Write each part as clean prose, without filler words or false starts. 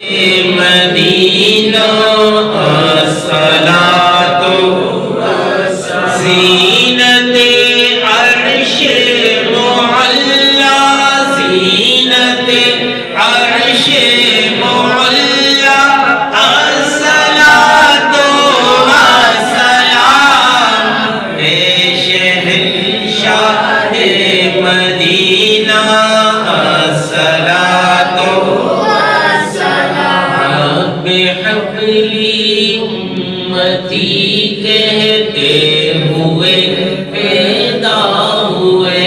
مدینہ الصلاۃ زینت عرش معلا زینت عرش معلا الصلاۃ والسلام شہنشاہ مدینہ حبلی امتی کہتے ہوئے پیدا ہوئے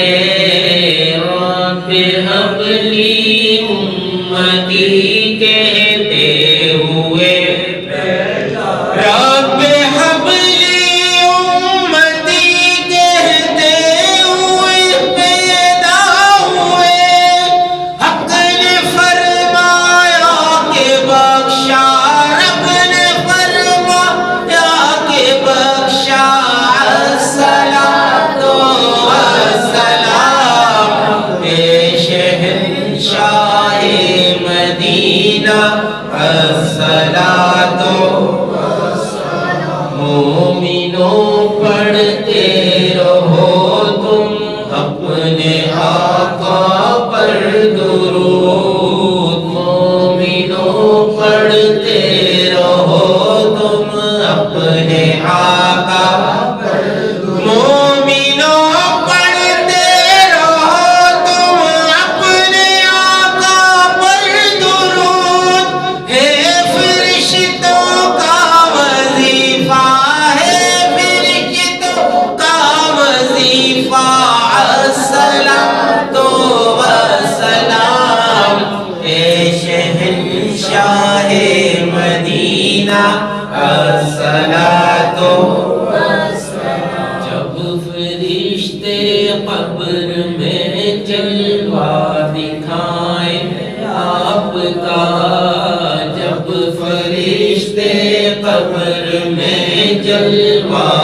رب حبلی امتی کہتے ہوئے رب حبلی امتی کہتے ہوئے پیدا ہوئے حق نے فرمایا کہ بخشا الصلاۃ مومنوں پڑھتے رہو تم اپنے آقا پر درود مومنوں پڑھتے رہو تم اپنے آقا پر درود مومنوں پڑھتے رہو تم اپنے آقا پر درود ہے فرشتوں کا وظیفہ ہے فرشتوں کا وظیفہ الصلاۃ والسلام اے شہنشاہ مدینہ الصلاۃ والسلام جب فرشتے قبر میں جلوہ دکھائیں آپ کا جب فرشتے قبر میں جلوہ